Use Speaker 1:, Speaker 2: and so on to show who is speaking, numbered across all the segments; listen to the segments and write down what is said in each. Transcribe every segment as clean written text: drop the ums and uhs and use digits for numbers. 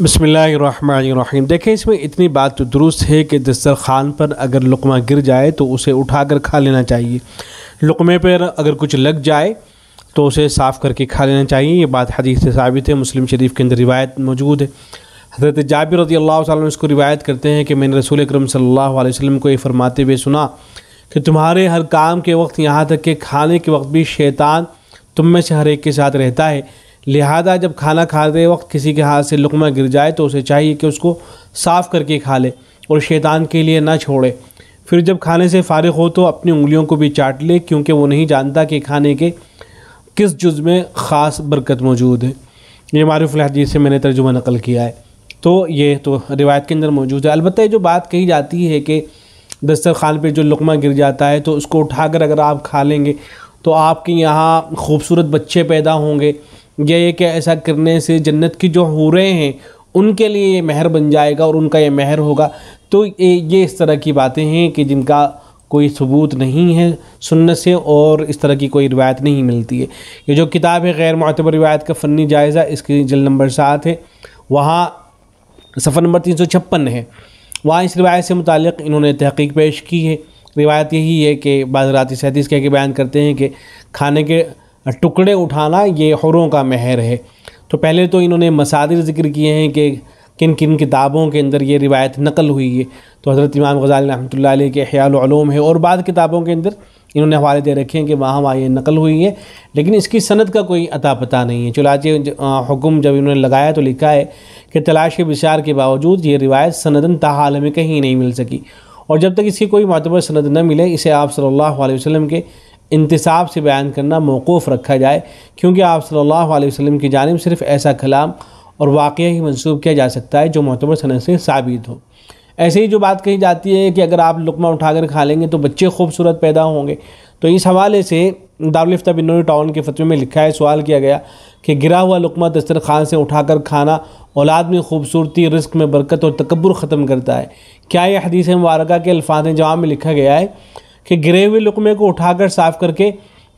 Speaker 1: بسم اللہ الرحمن الرحیم۔ دیکھیں اس میں اتنی بات تو درست ہے کہ دسترخوان پر اگر لقمہ گر جائے تو اسے اٹھا کر کھا لینا چاہیے، لقمے پر اگر کچھ لگ جائے تو اسے صاف کر کے کھا لینا چاہیے۔ یہ بات حدیث سے ثابت ہے، مسلم شریف کے اندر روایت موجود ہے۔ حضرت جابر رضی اللہ عنہ اس کو روایت کرتے ہیں کہ میں نے رسول اکرم صلی اللہ علیہ وسلم کو یہ فرماتے ہوئے سنا کہ تمہارے ہر کام کے وقت یہاں تک کہ کھانے کے وقت بھی شیطان تم میں سے ہر ایک کے ساتھ رہتا ہے، لہذا جب کھانا کھاتے وقت کسی کے ہاتھ سے لقمہ گر جائے تو اسے چاہیے کہ اس کو صاف کر کے کھا لے اور شیطان کے لیے نہ چھوڑے۔ پھر جب کھانے سے فارغ ہو تو اپنی انگلیوں کو بھی چاٹ لے، کیونکہ وہ نہیں جانتا کہ کھانے کے کس جز میں خاص برکت موجود ہے۔ یہ معروف الحدیث سے میں نے ترجمہ نقل کیا ہے، تو یہ تو روایت کے اندر موجود ہے۔ البتہ یہ جو بات کہی جاتی ہے کہ دسترخوان پہ جو لقمہ گر جاتا ہے تو اس کو اٹھا کر اگر آپ کھا لیں گے تو آپ کے یہاں خوبصورت بچے پیدا ہوں گے، یا یہ کہ ایسا کرنے سے جنت کی جو حوریں ہیں ان کے لیے یہ مہر بن جائے گا اور ان کا یہ مہر ہوگا، تو یہ اس طرح کی باتیں ہیں کہ جن کا کوئی ثبوت نہیں ہے سنت سے، اور اس طرح کی کوئی روایت نہیں ملتی ہے۔ یہ جو کتاب ہے غیر معتبر روایت کا فنی جائزہ، اس کی جلد نمبر 7 ہے، وہاں صفحہ نمبر 356 ہے، وہاں اس روایت سے متعلق انہوں نے تحقیق پیش کی ہے۔ روایت یہی ہے کہ بعض حضرات اس حدیث کہہ کے بیان کرتے ہیں کہ کھانے کے ٹکڑے اٹھانا یہ حوروں کا مہر ہے۔ تو پہلے تو انہوں نے مصادر ذکر کیے ہیں کہ کن کن کتابوں کے اندر یہ روایت نقل ہوئی ہے، تو حضرت امام غزالی رحمۃ اللہ علیہ کے احیاء العلوم ہے، اور بعض کتابوں کے اندر انہوں نے حوالے دے رکھے ہیں کہ وہاں یہ نقل ہوئی ہے، لیکن اس کی سند کا کوئی عطا پتہ نہیں ہے۔ چنانچہ حکم جب انہوں نے لگایا تو لکھا ہے کہ تلاش بسیار کے باوجود یہ روایت سنداً تاحال میں کہیں نہیں مل سکی، اور جب تک اس کی کوئی معتبر سند نہ ملے اسے آپ صلی اللہ علیہ وسلم کے انتصاب سے بیان کرنا موقوف رکھا جائے، کیونکہ آپ صلی اللہ علیہ وسلم کی جانب صرف ایسا کلام اور واقعہ ہی منسوب کیا جا سکتا ہے جو معتبر سند سے ثابت ہو۔ ایسے ہی جو بات کہی جاتی ہے کہ اگر آپ لقمہ اٹھا کر کھا لیں گے تو بچے خوبصورت پیدا ہوں گے، تو اس حوالے سے دارالفتہ بنوری ٹاؤن کے فتوے میں لکھا ہے، سوال کیا گیا کہ گرا ہوا لقمہ دسترخوان سے اٹھا کر کھانا اولاد میں خوبصورتی، رزق میں برکت اور تکبر ختم کرتا ہے، کیا یہ حدیث مبارکہ کے الفاظ جواب میں لکھا گیا ہے کہ گرے ہوئے لقمے کو اٹھا کر صاف کر کے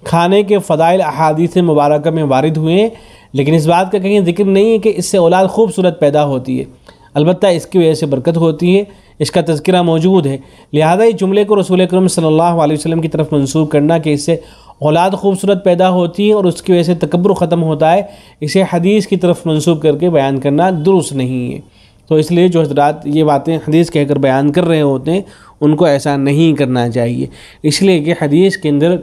Speaker 1: کھانے کے فضائل احادیث مبارکہ میں وارد ہوئے ہیں، لیکن اس بات کا کہیں ذکر نہیں ہے کہ اس سے اولاد خوبصورت پیدا ہوتی ہے، البتہ اس کی وجہ سے برکت ہوتی ہے، اس کا تذکرہ موجود ہے۔ لہذا اس جملے کو رسول اکرم صلی اللہ علیہ وسلم کی طرف منسوب کرنا کہ اس سے اولاد خوبصورت پیدا ہوتی ہے اور اس کی وجہ سے تکبر ختم ہوتا ہے، اسے حدیث کی طرف منسوب کر کے بیان کرنا درست نہیں ہے۔ تو اس لیے جو حضرات یہ باتیں حدیث کہہ کر بیان کر رہے ہوتے ہیں ان کو ایسا نہیں کرنا چاہیے، اس لیے کہ حدیث کے اندر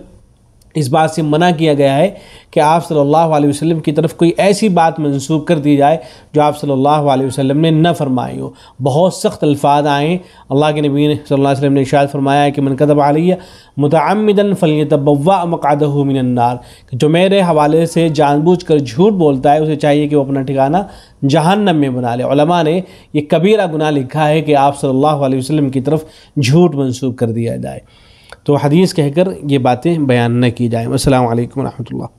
Speaker 1: اس بات سے منع کیا گیا ہے کہ آپ صلی اللہ علیہ وسلم کی طرف کوئی ایسی بات منسوب کر دی جائے جو آپ صلی اللہ علیہ وسلم نے نہ فرمائی ہو۔ بہت سخت الفاظ آئیں، اللہ کے نبی صلی اللہ علیہ وسلم نے ارشاد فرمایا ہے کہ من کذب علی متعمدا فلیتبوأ مقعدہ من النار، کہ جو میرے حوالے سے جان بوجھ کر جھوٹ بولتا ہے اسے چاہیے کہ وہ اپنا ٹھکانہ جہنم میں بنا لے۔ علماء نے یہ کبیرہ گناہ لکھا ہے کہ آپ صلی اللہ علیہ وسلم کی طرف جھوٹ منسوب کر دیا جائے، تو حدیث کہہ کر یہ باتیں بیان نہ کی جائیں۔ السلام علیکم ورحمۃ اللہ۔